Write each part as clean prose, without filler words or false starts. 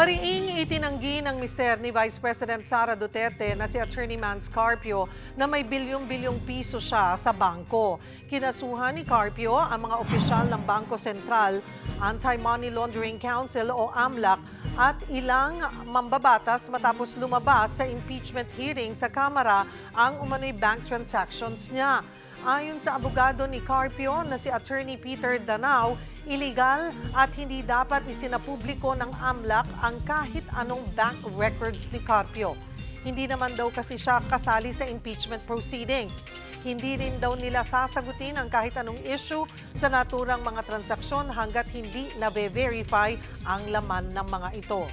Mariing itinanggi ng mister ni Vice President Sara Duterte na si Attorney Mans Carpio na may bilyong-bilyong piso siya sa bangko. Kinasuhan ni Carpio ang mga opisyal ng Bangko Sentral, Anti-Money Laundering Council o AMLAC at ilang mambabatas matapos lumabas sa impeachment hearing sa Kamara ang umano'y bank transactions niya. Ayon sa abogado ni Carpio na si Attorney Peter Danao, illegal at hindi dapat isinapubliko ng AMLAC ang kahit anong bank records ni Carpio. Hindi naman daw kasi siya kasali sa impeachment proceedings. Hindi rin daw nila sasagutin ang kahit anong issue sa naturang mga transaksyon hanggat hindi na-verify ang laman ng mga ito.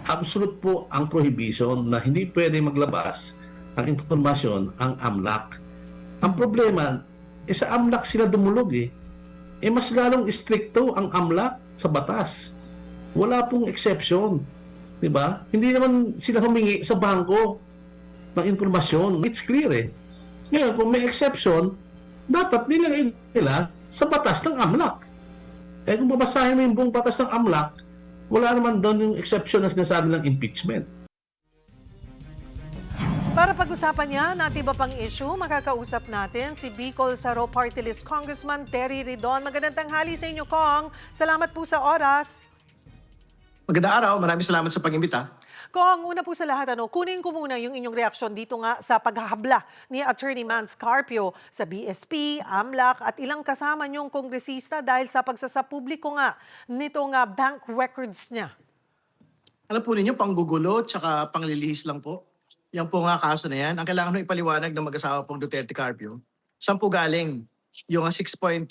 Absolute po ang prohibition na hindi pwede maglabas ang impormasyon ang AMLAC. Ang problema, sa AMLAC sila dumulog mas lalong istrikto ang AMLAC sa batas. Wala pong exception. Diba? Hindi naman sila humingi sa bangko ng impormasyon. It's clear Ngayon, kung may exception, dapat nilagay nila sa batas ng AMLAC. Kung babasahin mo yung buong batas ng AMLAC, wala naman doon yung exception na sinasabi ng impeachment. Para pag-usapan niya at iba pang issue, makakausap natin si Bicol Saro Party List Congressman Terry Ridon. Magandang tanghali sa inyo, Kong. Salamat po sa oras. Magandang araw. Maraming salamat sa pag-imbita. Kong, una po sa lahat, kunin ko muna yung inyong reaksyon dito nga sa paghahabla ni Attorney Mans Carpio sa BSP, AMLAC at ilang kasama niyong kongresista dahil sa pagsasapubliko nga nitong bank records niya. Alam po ninyo, panggugulo tsaka panglilihis lang po. Yan po nga kaso na yan. Ang kailangan nung ipaliwanag ng mag-asawa pong Duterte Carpio, saan po galing yung 6.7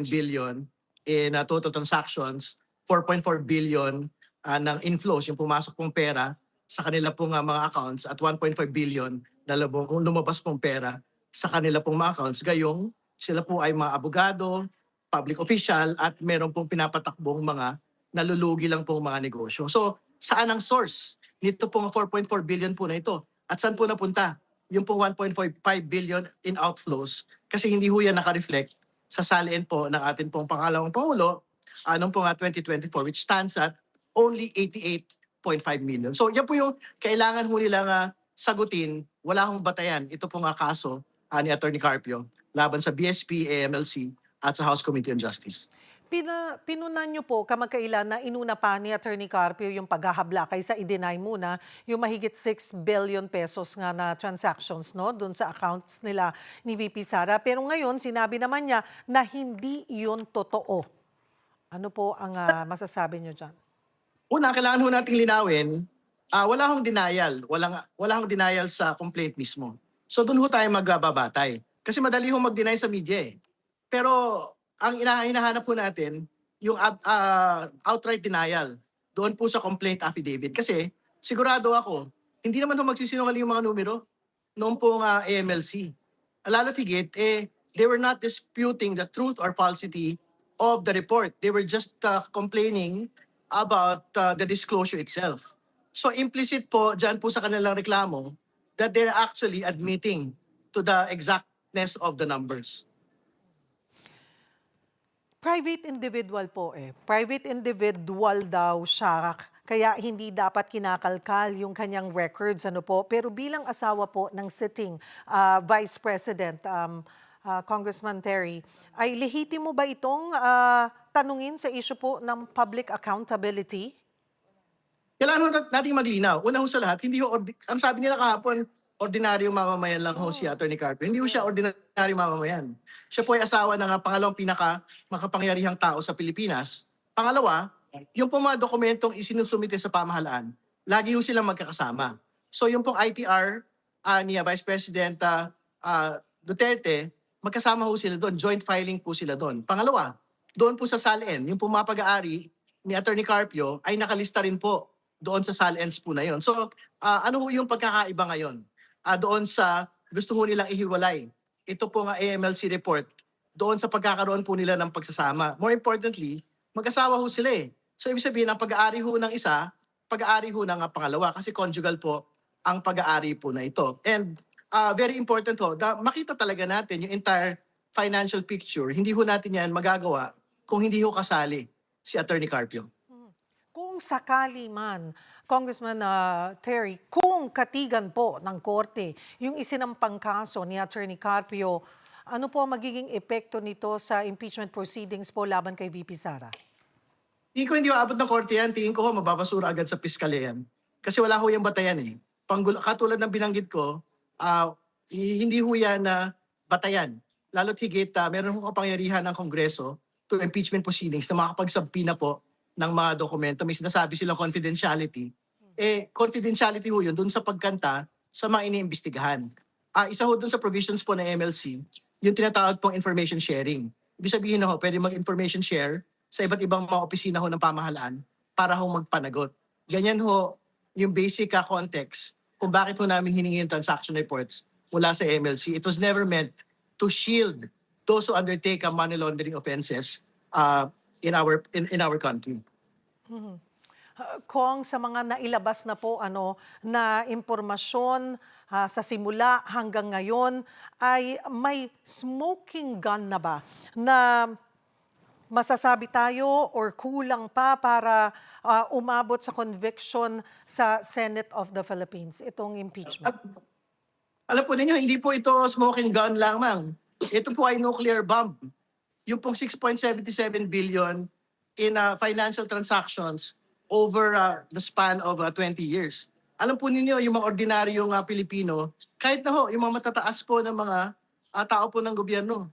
billion in total transactions, 4.4 billion ng inflows, yung pumasok pong pera sa kanila pong mga accounts at 1.5 billion na lumabas pong pera sa kanila pong mga accounts. Gayong sila po ay mga abogado, public official at meron pong pinapatakbong mga nalulugi lang pong mga negosyo. So saan ang source nito pong 4.4 billion po na ito? At saan po napunta yung pong 1.5 billion in outflows? Kasi hindi ho yan naka-reflect sa salin po ng ating pong pangalawang Pangulo noong pong 2024 which stands at only 88.5 million. So yan po yung kailangan ho nilang sagutin. Wala hong batayan. Ito pong kaso ni Attorney Carpio laban sa BSP, AMLC at sa House Committee on Justice. Pinunan niyo po kamakailan na inuna pa ni Attorney Carpio yung paghahabla kaysa i-deny muna yung mahigit 6 billion pesos nga na transactions doon sa accounts nila ni VP Sara. Pero ngayon, sinabi naman niya na hindi yun totoo. Ano po ang masasabi niyo dyan? Una, kailangan ho nating linawin, wala hong denial. Wala hong denial sa complaint mismo. So doon ho tayo magbabatay. Kasi madali ho mag-deny sa media Pero ang hinahanap po natin, yung outright denial doon po sa complaint affidavit. Kasi sigurado ako, hindi naman ho magsisinungaling yung mga numero noong pong AMLC. Lalo't higit, they were not disputing the truth or falsity of the report. They were just complaining about the disclosure itself. So implicit po dyan po sa kanilang reklamo that they're actually admitting to the exactness of the numbers. Private individual po Private individual daw siya. Kaya hindi dapat kinakalkal yung kanyang records. Pero bilang asawa po ng sitting Vice President, Congressman Terry, ay lehitimo ba itong tanungin sa issue po ng public accountability? Kailangan natin maglinaw. Una ho sa lahat, hindi ho, ang sabi nila kahapon, ordinaryong mamamayan lang ho si Attorney Carpio. Hindi ho siya ordinaryong mamamayan. Siya po ay asawa ng pangalawang makapangyarihang tao sa Pilipinas. Pangalawa, yung pong mga dokumentong isinusumite sa pamahalaan, lagi ho silang magkakasama. So yung pong ITR ni Vice President Duterte, magkasama ho sila doon. Joint filing po sila doon. Pangalawa, doon po sa SALN, yung pong mga pag-aari ni Attorney Carpio ay nakalista rin po doon sa SALNs po na yon. So ano ho yung pagkakaiba ngayon? Doon sa gusto ho nilang ihiwalay. Ito po nga AMLC report doon sa pagkakaroon po nila ng pagsasama. More importantly, mag-asawa ho sila So ibig sabihin, ang pag-aari ho ng isa, pag-aari ho ng pangalawa kasi conjugal po ang pag-aari po na ito. And very important makita talaga natin yung entire financial picture. Hindi ho natin yan magagawa kung hindi ho kasali si Attorney Carpio. Kung sakali man, Congressman Terry, kung katigan po ng korte yung isinampang kaso ni Attorney Carpio, ano po ang magiging epekto nito sa impeachment proceedings po laban kay VP Sara? Tingin ko hindi aabot ng korte yan. Tingin ko mababasura agad sa piskalya yan. Kasi wala ho yung batayan eh. Katulad ng binanggit ko, hindi ho yan na batayan. Lalo't higit, meron ho kapangyarihan ng Kongreso to impeachment proceedings na makapagsabpina po ng mga dokumento. May sinasabi silang confidentiality. Confidentiality ho yun dun sa pagkanta sa mga iniimbestigahan. Isa ho dun sa provisions po ng MLC, yung tinatawag pong information sharing. Ibig sabihin na ho, pwede mag-information share sa iba't ibang mga opisina ho ng pamahalaan para ho magpanagot. Ganyan ho yung basic context kung bakit ho namin hiningi yung transaction reports mula sa MLC. It was never meant to shield those who undertake money laundering offenses in our country. Kung sa mga nailabas na po na impormasyon sa simula hanggang ngayon ay may smoking gun na ba na masasabi tayo or kulang pa para umabot sa conviction sa Senate of the Philippines itong impeachment? Alam po ninyo, hindi po ito smoking gun lamang. Ito po ay nuclear bomb. Yung pong 6.77 billion in financial transactions over the span of 20 years. Alam po ninyo, yung mga ordinaryong Pilipino, kahit na ho, yung mga matataas po ng mga tao po ng gobyerno,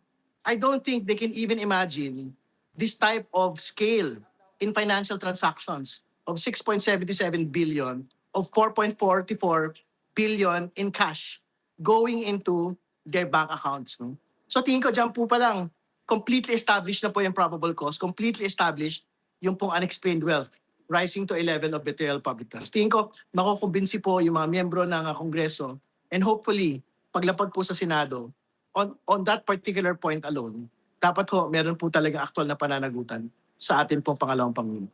I don't think they can even imagine this type of scale in financial transactions of 6.77 billion, of 4.44 billion in cash going into their bank accounts. No? So tingin ko dyan po pa lang, completely established na po yung probable cause, completely established yung pong unexplained wealth rising to a level of betrayal of public trust. Tingin ko, makukumbinsi po yung mga miyembro ng Kongreso and hopefully, paglapag po sa Senado, on that particular point alone, dapat ho, meron po talaga aktual na pananagutan sa atin pong pangalawang Pangulo.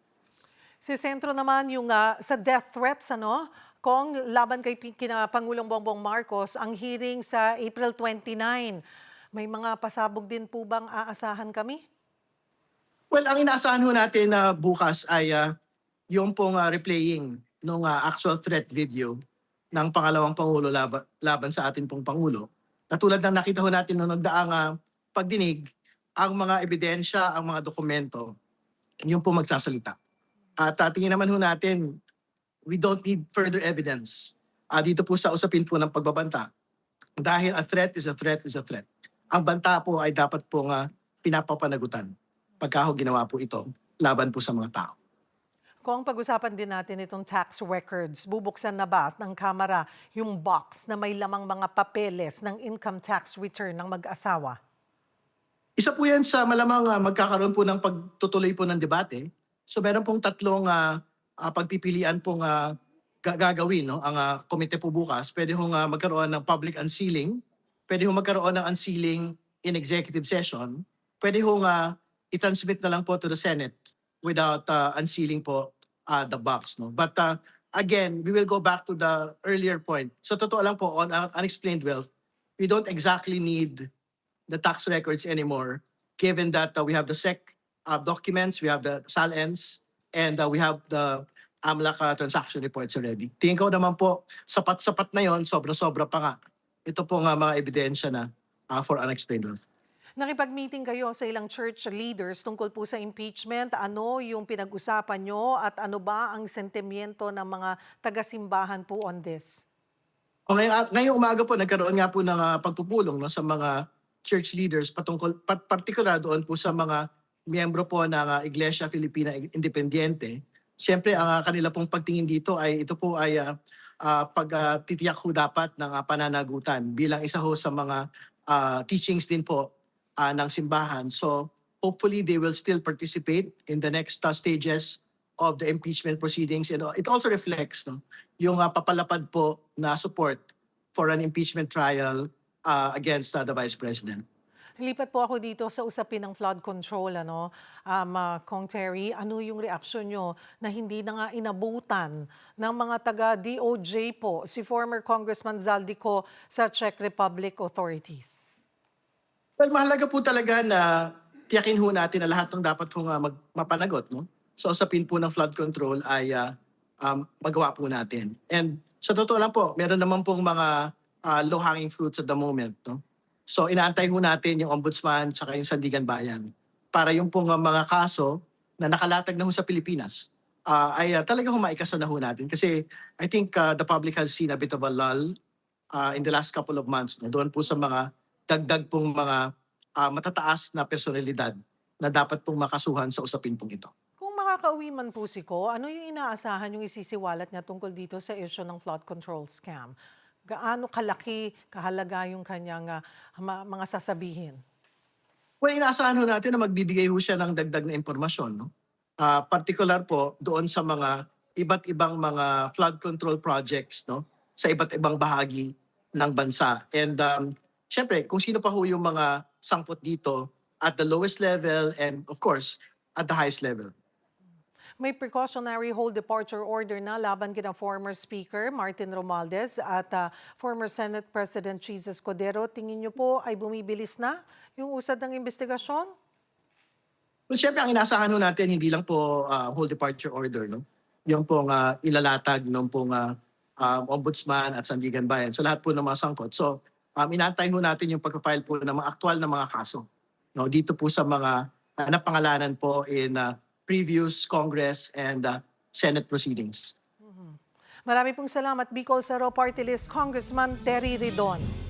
Si sentro naman yung sa death threats, kung laban kay Pangulong Bongbong Marcos, ang hearing sa April 29. May mga pasabog din po bang aasahan kami? Well, ang inaasahan ho natin na bukas ay yung pong replaying ng actual threat video ng pangalawang Pangulo laban sa atin pong Pangulo. Katulad ng nakita ho natin nung nagdaang pagdinig, ang mga ebidensya, ang mga dokumento, yung po magsasalita. At tingin naman ho natin, we don't need further evidence dito po sa usapin po ng pagbabanta. Dahil a threat is a threat is a threat. Ang banta po ay dapat pong pinapapanagutan pagka ho ginawa po ito laban po sa mga tao. Kung pag-usapan din natin itong tax records, bubuksan na ba ng Kamara yung box na may lamang mga papeles ng income tax return ng mag-asawa? Isa po yan sa malamang magkakaroon po ng pagtutuloy po ng debate. So meron pong tatlong pagpipilian pong gagawin. No? Ang komite po bukas, pwede hong magkaroon ng public unsealing, pwede hong magkaroon ng unsealing in executive session, pwede hong i-transmit na lang po to the Senate without unsealing po the box. No? But again, we will go back to the earlier point. So totoo lang po, on unexplained wealth, we don't exactly need the tax records anymore, given that we have the SEC documents, we have the SALENS, and we have the AMLAC transaction reports already. Tingin ko naman po, sapat-sapat na yon, sobra-sobra pa nga. Ito po nga mga ebidensya na for unexplained wealth. Nakipag-meeting kayo sa ilang church leaders tungkol po sa impeachment. Ano yung pinag-usapan nyo at ano ba ang sentimiento ng mga taga-simbahan po on this? Ngayong umaga po, nagkaroon nga po ng pagpupulong no, sa mga church leaders patungkol particular doon po sa mga miyembro po ng Iglesia Filipina Independiente. Siyempre ang kanila pong pagtingin dito ay ito po ay pagtitiyak ho dapat ng pananagutan bilang isa ho sa mga teachings din po ng simbahan. So hopefully they will still participate in the next stages of the impeachment proceedings. And it also reflects yung papalapad po na support for an impeachment trial against the Vice President. Lipat po ako dito sa usapin ng flood control, Kong Terry. Ano yung reaksyon nyo na hindi na nga inabutan ng mga taga-DOJ po, si former Congressman Zaldico sa Czech Republic authorities? Well, mahalaga po talaga na tiyakin ho natin na lahat ng dapat mapanagot. No? sa usapin po ng flood control ay magawa po natin. And sa totoo lang po, meron naman pong mga low-hanging fruits at the moment. No? So inaantay ho natin yung Ombudsman tsaka yung Sandigan Bayan para yung pong mga kaso na nakalatag na ho sa Pilipinas ay talaga humaikasa na ho natin. Kasi I think the public has seen a bit of a lull in the last couple of months. No? Doon po sa mga dagdag pong mga matataas na personalidad na dapat pong makasuhan sa usapin pong ito. Kung makakauwi man po si Ko, ano yung inaasahan yung isisiwalat niya tungkol dito sa issue ng flood control scam? Gaano kalaki, kahalaga yung kanyang mga sasabihin? Well, inaasahan ho natin na magbibigay ho siya ng dagdag na impormasyon. No? Particular po doon sa mga iba't ibang mga flood control projects no? Sa iba't ibang bahagi ng bansa. And syempre, kung sino pa ho yung mga sangkot dito at the lowest level and of course, at the highest level. May precautionary hold departure order na laban kina former Speaker Martin Romualdez at former Senate President Cheese Escudero. Tingin niyo po ay bumibilis na yung usad ng investigasyon? Well, syempre, ang inaasahan ho natin, hindi lang po hold departure order. No? Yung pong ilalatag ng pong Ombudsman at Sandigan Bayan sa lahat po ng mga sangkot. So, inaantay ho natin yung pag-file po ng mga aktual na mga kaso. No? Dito po sa mga napangalanan po in previous Congress and Senate proceedings. Marami pong salamat, Bicol Saro Party List Congressman Terry Ridon.